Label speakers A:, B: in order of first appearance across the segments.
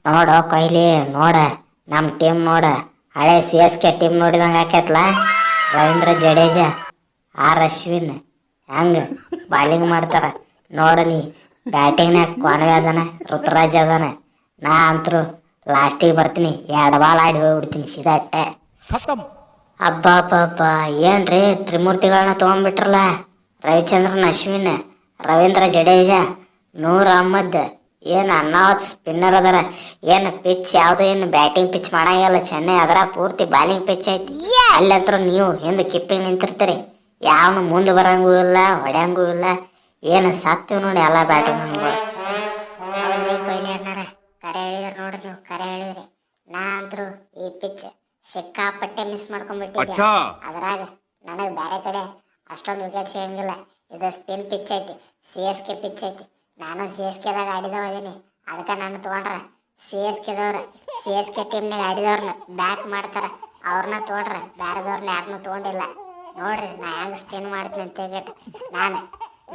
A: ನೋಡೋ ಕೊಹ್ಲಿ ನೋಡ ನಮ್ಮ ಟೀಮ್ ನೋಡ ಹಳೆ CSK ಟೀಮ್ ನೋಡಿದಂಗೆ ಆಕೈತ್ಲ. ರವೀಂದ್ರ ಜಡೇಜಾ ಆರ್ ಅಶ್ವಿನ್ ಹೆಂಗೆ ಬಾಲಿಂಗ್ ಮಾಡ್ತಾರ ನೋಡನಿ. ಬ್ಯಾಟಿಂಗ್ನಾಗ ಕೊನವೆ ಅದಾನ, ಋತುರಾಜ್ ಅದಾನ. ನಾ ಅಂತರೂ ಲಾಸ್ಟಿಗೆ ಬರ್ತೀನಿ, 2 ಬಾಲ್ ಆಡಿ ಹೋಗ್ಬಿಡ್ತೀನಿ ಸೀದಾ ಅಟ್ಟೆ. ಅಬ್ಬಾ ಅಬ್ಬ ಏನ್ರಿ ತ್ರಿಮೂರ್ತಿಗಳನ್ನ ತೊಗೊಂಡ್ಬಿಟ್ರಲ್ಲ. ರವಿಚಂದ್ರನ್ ಅಶ್ವಿನ್, ರವೀಂದ್ರ ಜಡೇಜಾ, ನೂರ್ ಅಹ್ಮದ್, ಏನು ಅನ್ನಾವತ್ ಸ್ಪಿನ್ನರ್ ಅದಾರ. ಏನು ಪಿಚ್ ಯಾವುದು ಏನು ಬ್ಯಾಟಿಂಗ್ ಪಿಚ್ ಮಾಡಂಗಿಲ್ಲ ಚೆನ್ನೈ, ಅದರ ಪೂರ್ತಿ ಬಾಲಿಂಗ್ ಪಿಚ್ ಐತಿ. ಅಲ್ಲಂತ್ರ ನೀವು ಹಿಂದೆ ಕಿಪ್ಪಿಂಗ್ ನಿಂತಿರ್ತೀರಿ, ಯಾವನು ಮುಂದೆ ಬರಂಗೂ ಇಲ್ಲ ಹೊಡ್ಯಂಗೂ ಇಲ್ಲ. ಏನು ಸತ್ತೀವಿ ನೋಡಿ ಎಲ್ಲ ಬ್ಯಾಟಿಂಗ್ ಕೊಹ್ಲಿ ಅಣ್ಣಾರ ಕರೆ ಹೇಳಿದ್ರಿ ನೋಡ್ರಿ, ನೀವು ಕರೆ ಹೇಳಿದ್ರಿ. ನಾ ಅಂತರೂ ಈ ಪಿಚ್ ಸಿಕ್ಕಾಪಟ್ಟೆ ಮಿಸ್ ಮಾಡ್ಕೊಂಡ್ಬಿಟ್ಟಿದ್ದೆ. ಅದ್ರಾಗ ನನಗೆ ಬೇರೆ ಕಡೆ ಅಷ್ಟೊಂದು ವಿಕೆಟ್ ಸಿಗಂಗಿಲ್ಲ. ಇದು ಸ್ಪಿನ್ ಪಿಚ್ ಐತಿ, CSK ಪಿಚ್ ಐತಿ. ನಾನು CSKದಾಗ ಆಡಿದವ ಅದೀನಿ, ಅದಕ್ಕೆ ನಾನು ತೊಗೊಂಡ್ರೆ CSK ಟೀಮ್ನಾಗ ಆಡಿದವ್ರನ್ನ ಬ್ಯಾಕ್ ಮಾಡ್ತಾರೆ, ಅವ್ರನ್ನ ತೊಗೊಂಡ್ರೆ ಬೇರೆದವ್ರನ್ನ ಯಾರನ್ನೂ ತೊಗೊಂಡಿಲ್ಲ. ನೋಡ್ರಿ ನಾ ಹೆಂಗೆ ಸ್ಪಿನ್ ಮಾಡ್ತೀನಿ ಅಂತ ಹೇಳ್ಬಿಟ್ಟು. ನಾನು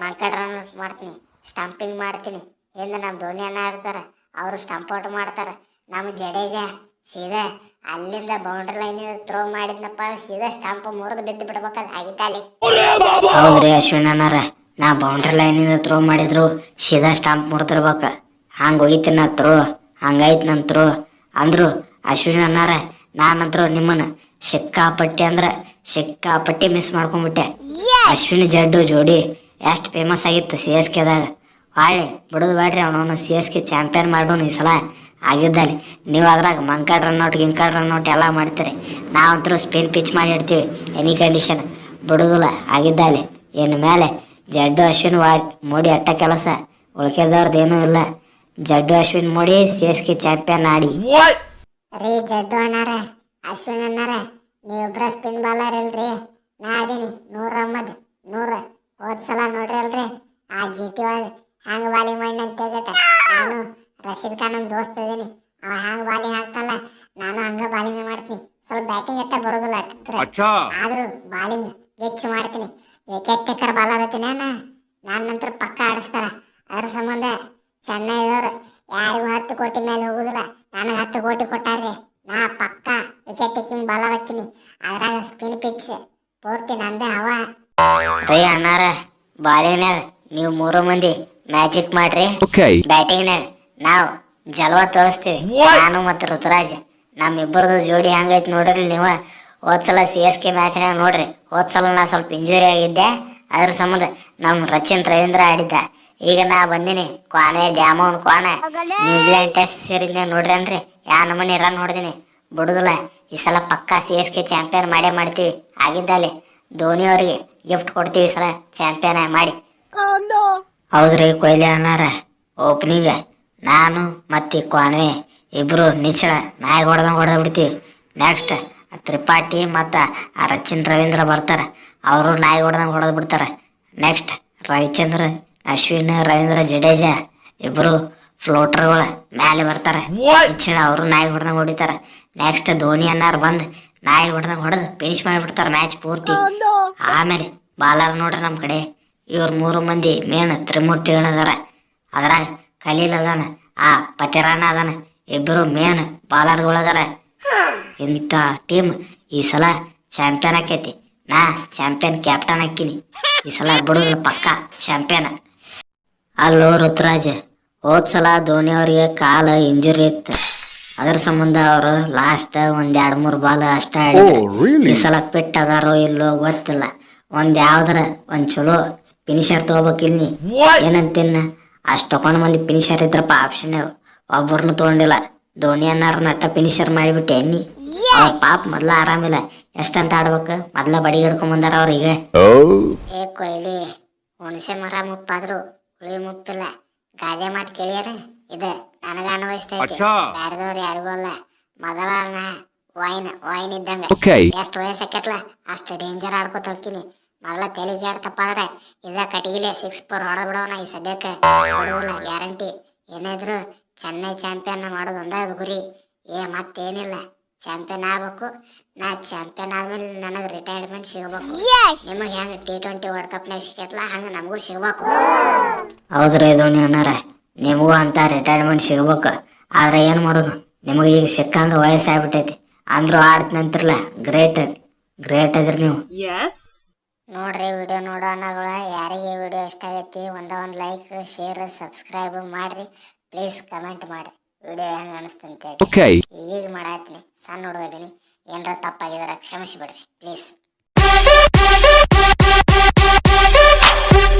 A: ಮಂಕಡ್ ರನ್ ಮಾಡ್ತೀನಿ, ಸ್ಟಂಪಿಂಗ್ ಮಾಡ್ತೀನಿ. ಹಿಂದೆ ನಮ್ಮ ಧೋನಿ ಅಣ್ಣ ಇರ್ತಾರೆ, ಅವರು ಸ್ಟಂಪ್ ಔಟ್ ಮಾಡ್ತಾರೆ. ನಮ್ಮ ಜಡೇಜಾ ಸೀದಾ ಅಲ್ಲಿಂದ ಬೌಂಡ್ರಿ ಲೈನ್ ಥ್ರೋ ಮಾಡಿದ್ನಪ್ಪ, ಸೀದಾ ಸ್ಟಂಪ್ ಮುರಿದು ಬಿದ್ದು ಬಿಡ್ಬೇಕಲ್ಲ ಆಗಿತ್ತಲ್ಲಿ. ಹೌದ್ರಿ ಅಶ್ವಿನ್ ಅಣ್ಣಾರ, ನಾ ಬೌಂಡ್ರಿ ಲೈನಿಂದ ಥ್ರೋ ಮಾಡಿದ್ರು ಸೀದಾ ಸ್ಟಂಪ್ ಮುರಿದಿರ್ಬೇಕು. ಹಂಗೆ ಹೋಗಿತೀನಿ ನಾ ಥ್ರೋ, ಹಂಗೈತೆ ನನ್ನ ಥ್ರೋ ಅಂದರು ಅಶ್ವಿನ್ ಅಣ್ಣಾರ. ನಾನಂತರೂ ನಿಮ್ಮನ್ನು ಸಿಕ್ಕಾಪಟ್ಟಿ ಮಿಸ್ ಮಾಡ್ಕೊಂಡ್ಬಿಟ್ಟೆ. ಅಶ್ವಿನ್ ಜಡ್ಡು ಜೋಡಿ ಎಷ್ಟು ಫೇಮಸ್ ಆಗಿತ್ತು CSKದಾಗ. ಹೊಳ್ಳಿ ಬಿಡೋದು ಬೇಡ್ರಿ, ಅವನವನು CSK ಚಾಂಪಿಯನ್ ಮಾಡೋನು ಈ ಸಲ ಆಗಿದ್ದಲ್ಲಿ. ನೀವು ಅದ್ರಾಗ ಮಂಕಾಡ್ ರನ್ಔಟ್ ಗಿಂಕಾಡ್ ರನ್ಔಟ್ ಎಲ್ಲ ಮಾಡ್ತೀರಿ, ನಾವಂತರೂ ಸ್ಪಿನ್ ಪಿಚ್ ಮಾಡಿ ಇಡ್ತೀವಿ ಎನಿ ಕಂಡೀಷನ್, ಬಿಡೋದಿಲ್ಲ ಆಗಿದ್ದಲ್ಲಿ. ಇನ್ನು ಮೇಲೆ ಜಡ್ಡು ಅಶ್ವಿನ್ ಮೋಡಿ ಅಟ್ಟ ಕೆಲಸ, ಉಳ್ಕೆದವ್ರದ್ದು ಏನೂ ಇಲ್ಲ. ಜಡ್ಡು ಅಶ್ವಿನ್ ಮೋಡಿ CSK ಚಾಂಪಿಯನ್ ಆಡಿ. ರೀ ಜಡ್ಡು ಅಣ್ಣಾರ, ಅಶ್ವಿನ್ ಅಣ್ಣಾರ, ನೀವಿಬ್ರ ಸ್ಪಿನ್ ಬಾಲರ್ ಇಲ್ರಿ. ನಾ ಅದೀನಿ ನೂರ್ ಅಹ್ಮದ್, ಹೋದ್ಸಲ ನೋಡ್ರಿ ಅಲ್ರಿ ಆ GT ಒಳಗೆ ಹ್ಯಾಂಗ್ ಬಾಲಿಂಗ್ ಮಾಡಿ ಅಂತ ಹೇಳ್ಬಿಟ್ಟ. ನಾನು ರಶೀದ್ ಖಾನ್ ದೋಸ್ತ್ ಇದೀನಿ, ಅವ ಹ್ಯಾಂಗ್ ಬಾಲಿಂಗ್ ಹಾಕ್ತಲ್ಲ ನಾನು ಹಂಗ ಬಾಲಿಂಗ್ ಮಾಡ್ತೀನಿ. ಸ್ವಲ್ಪ ಬ್ಯಾಟಿಂಗ್ ಎಟ್ಟ ಬರೋದಿಲ್ಲ ಆದ್ರೂ ಬಾಲಿಂಗ್ ಹೆಚ್ಚು ಮಾಡ್ತೀನಿ. ವಿಕೆಟ್ ಟೇಕರ್ ಬಾಲರ್ ಐತೀನಿ ನನ್ನ ನಂತರ ಪಕ್ಕ ಆಡಿಸ್ತಾರ. ಅದ್ರ ಸಂಬಂಧ ಚೆನ್ನೈದವ್ರು ಯಾರಿಗೂ 10 ಕೋಟಿ ಮೇಲೆ ಹೋಗುದಿಲ್ಲ, ನನಗೆ 10 ಕೋಟಿ ಕೊಟ್ಟಾರ್ರಿ. ನಾ ಪಕ್ಕ ವಿಕೆಟ್ ಟೇಕಿಂಗ್ ಬಾಲರ್ ಹಾಕಿನಿ, ಅದ್ರಾಗ ಸ್ಪಿನ್ ಪಿಚ್ ಪೂರ್ತಿ ನಂದೇ ಹವ. ರೀ ಅಣ್ಣಾರ, ಬಾಲಿಂಗ್ನಾಗ ನೀವು 3 ಮಂದಿ ಮ್ಯಾಜಿಕ್ ಮಾಡ್ರಿ, ಬ್ಯಾಟಿಂಗ್ನಾಗ ನಾವು ಜಲ್ವಾ ತೋರಿಸ್ತೀವಿ. ನಾನು ಮತ್ತು ಋತುರಾಜ್ ನಮ್ಮಿಬ್ಬರದು ಜೋಡಿ ಹಂಗೈತಿ ನೋಡ್ರಿ ನೀವು. ಹೋದ್ಸಲ CSK ಮ್ಯಾಚ್ನಾಗ ನೋಡ್ರಿ, ಹೋದ್ಸಲ ನಾ ಸ್ವಲ್ಪ ಇಂಜುರಿ ಆಗಿದ್ದೆ, ಅದ್ರ ಸಂಬಂಧ ನಮ್ಮ ರವೀಂದ್ರ ಆಡಿದ್ದ. ಈಗ ನಾ ಬಂದಿನಿ ಡ್ಯಾಮೋನ್ ನ್ಯೂಜಿಲ್ಯಾಂಡ್ ಟೆಸ್ಟ್ ಸೀರೀಸ್ನಾಗ ನೋಡ್ರಿ ಅನ್ರಿ ಯಾ ನಮೂನಿ ರನ್ ಹೊಡೆದಿನಿ, ಬಿಡುದಿಲ್ಲ. ಈ ಸಲ ಪಕ್ಕಾ CSK ಚಾಂಪಿಯನ್ ಮಾಡೇ ಮಾಡ್ತೀವಿ. ಆಗಿದ್ದಲ್ಲಿ ಧೋನಿ ಅವರಿಗೆ ಗಿಫ್ಟ್ ಕೊಡ್ತೀವಿ ಈ ಸಲ ಚಾಂಪಿಯನ್ ಮಾಡಿ. ಹೌದ್ರಿ ಕೊಹ್ಲಿ ಅಣ್ಣಾರ, ಓಪನಿಂಗ್ ನಾನು ಮತ್ತು ಕಾನ್ವೆ ಇಬ್ಬರು ನಿಚ್ಚಳ ನಾಯಿಗೆ ಹೊಡೆದು ಬಿಡ್ತೀವಿ. ನೆಕ್ಸ್ಟ್ ತ್ರಿಪಾಠಿ ಮತ್ತು ರವೀಂದ್ರ ಬರ್ತಾರೆ, ಅವರು ನಾಯಿ ಹೊಡೆದು ಬಿಡ್ತಾರೆ. ನೆಕ್ಸ್ಟ್ ರವಿಚಂದ್ರ ಅಶ್ವಿನ್ ರವೀಂದ್ರ ಜಡೇಜಾ ಇಬ್ಬರು ಫ್ಲೋಟರ್ಗಳು ಮೇಲೆ ಬರ್ತಾರೆ, ನಿಚ್ಚಳ ಅವರು ನಾಯಿ ಹೊಡಿತಾರೆ. ನೆಕ್ಸ್ಟ್ ಧೋನಿ ಅಣ್ಣಾರು ಬಂದು ನಾಯಿ ಹೊಡೆದು ಫಿನಿಶ್ ಮಾಡಿಬಿಡ್ತಾರೆ ಮ್ಯಾಚ್ ಪೂರ್ತಿ. ಆಮೇಲೆ ಬಾಲರ್ ನೋಡ್ರಿ ನಮ್ಮ ಕಡೆ ಇವ್ರು 3 ಮಂದಿ ಮೇನ್ ತ್ರಿಮೂರ್ತಿಗಳದಾರ. ಅದ್ರಾಗ ಖಲೀಲ್ ಅದಾನ, ಆ ಪತಿರಾಣ ಅದಾನ, ಇಬ್ಬರು ಮೇನ್ ಬಾಲರ್ಗಳದಾರ. ಇಂಥ ಟೀಮ್ ಈ ಸಲ ಚಾಂಪಿಯನ್ ಆಕೈತಿ. ನಾ ಚಾಂಪಿಯನ್ ಕ್ಯಾಪ್ಟನ್ ಹಾಕಿನಿ, ಈ ಸಲ ಬಿಡೋದಿಲ್ಲ ಪಕ್ಕ ಚಾಂಪಿಯನ್. ಅಲ್ಲೋ ಋತುರಾಜ್, ಹೋದ್ಸಲ ಧೋನಿ ಅವರಿಗೆ ಕಾಲು ಇಂಜುರಿ ಇತ್ತು, ಅದ್ರ ಸಂಬಂಧ ಅವರು ಲಾಸ್ಟ್ 1-2-3 ಬಾಲ್ ಅಷ್ಟೇ ಆಡಿದ್ರು. ಈ ಸಲ ಫಿಟ್ ಅದಾರೋ ಇಲ್ಲೋ ಗೊತ್ತಿಲ್ಲ. ಯಾವ್ದಾರ ಒಂದು ಚಲೋ ಫಿನಿಷರ್ ತಗೋಬೇಕಿಲ್ನಿ, ಏನಂತಿನ್ನ ಅಷ್ಟು ತಗೊಂಡು ಮಂದಿ ಫಿನಿಷರ್ ಇದ್ರಪ್ಪ ಆಪ್ಷನ್, ಒಬ್ಬರನ್ನು ತೊಗೊಂಡಿಲ್ಲ. ಧೋನಿ ಅನ್ನಾರ ನಟ್ಟ ಫಿನಿಷರ್ ಮಾಡಿಬಿಟ್ಟೆ ಎನ್ನಿ. ಅವ್ರ ಪಾಪ ಮೊದ್ಲ ಆರಾಮಿಲ್ಲ, ಎಷ್ಟಂತ ಆಡ್ಬೇಕು, ಮೊದ್ಲ ಬಡಿ ಹಿಡ್ಕೊಂಬಂದಾರ ಅವ್ರಿಗೆ. ಏ ಕೊಹ್ಲಿ, ಹುಣಸೆ ಮರ ಮುಪ್ಪಾದ್ರು ಹುಳಿ ಮುಪ್ಪಿಲ್ಲ, ಗಾದೆ ಮಾತು ಕೇಳಿಯಾರ. ಇದು ನನಗ ಅನ್ವಯಿಸ್ತೈತಿ, ಬ್ಯಾರದವ್ರು ಯಾರಿಗೂ ಅಲ್ಲ. ಮೊದಲ ವೈನ್ ಇದ್ದಂಗ, ಎಷ್ಟು ವಯಸ್ಸಾಕತ್ಲ ಅಷ್ಟು ಡೇಂಜರ್ ಆಡ್ಕೊತ ಹೋಗ್ತೀನಿ. ಮೊದಲ ತೆಲಿಗೆ ಆಡ್ತಪ್ಪ ಅಂದ್ರೆ ಇದ ಕಟಿಗಿಲೆ 6-4 ಹೊಡೆದ್ ಬಿಡೋಣ. ಈ ಸದ್ಯಕ್ಕೆ ಬಿಡುದಿಲ್ಲ, ಗ್ಯಾರಂಟಿ. ಏನಿದ್ರು ಚೆನ್ನೈ ಚಾಂಪಿಯನ್ ಮಾಡೋದು ಒಂದೇ ಗುರಿ, ಮತ್ತೇನಿಲ್ಲ. ಚಾಂಪಿಯನ್ ಆಗ್ಬೇಕು. ನಾ ಚಾಂಪಿಯನ್ ಆದ್ಮೇಲೆ ನನಗೆ ರಿಟೈರ್ಮೆಂಟ್ ಸಿಗಬೇಕು. ನಿಮಗೆ ಹೆಂಗೆ T20 ವರ್ಲ್ಡ್ ಕಪ್ನಾಗ ಸಿಕ್ಕೈತ್ಲ ಹಂಗೆ ನಮಗೂ ಸಿಗ್ಬೇಕು. ಹೌದ್ರಿ ಧೋನಿ ಅಣ್ಣಾರ, ನಿಮಗೂ ಅಂತ ರಿಟೈರ್ಮೆಂಟ್ ಸಿಗ್ಬೇಕು. ಆದ್ರೆ ಏನು ಮಾಡೋದು, ನಿಮಗೆ ಈಗ ಸಿಕ್ಕಂಗ ವಯಸ್ಸಾಗ್ಬಿಟ್ಟೈತಿ, ಅಂದ್ರೂ ಆಡ್ತಂತಿರಲ್ಲ. ಗ್ರೇಟ್ ಗ್ರೇಟ್ ಅದ್ರಿ ನೀವು.
B: ನೋಡ್ರಿ ವಿಡಿಯೋ ನೋಡೋ ಅನ್ನಗಳ ಯಾರಿಗೆ ವಿಡಿಯೋ ಇಷ್ಟ ಆಗೈತಿ ಒಂದು ಲೈಕ್ ಶೇರ್ ಸಬ್ಸ್ಕ್ರೈಬ್ ಮಾಡ್ರಿ ಪ್ಲೀಸ್. ಕಮೆಂಟ್ ಮಾಡ್ರಿ ವಿಡಿಯೋ ಹೆಂಗೆ ಅನಿಸ್ತಂತ. ಈಗ ಮಾಡಾತೀನಿ, ಸಣ್ಣ ಹುಡುಗದೀನಿ, ಏನಾರ ತಪ್ಪಾಗಿದಾರ ಕ್ಷಮಿಸಿಬಿಡ್ರಿ ಪ್ಲೀಸ್.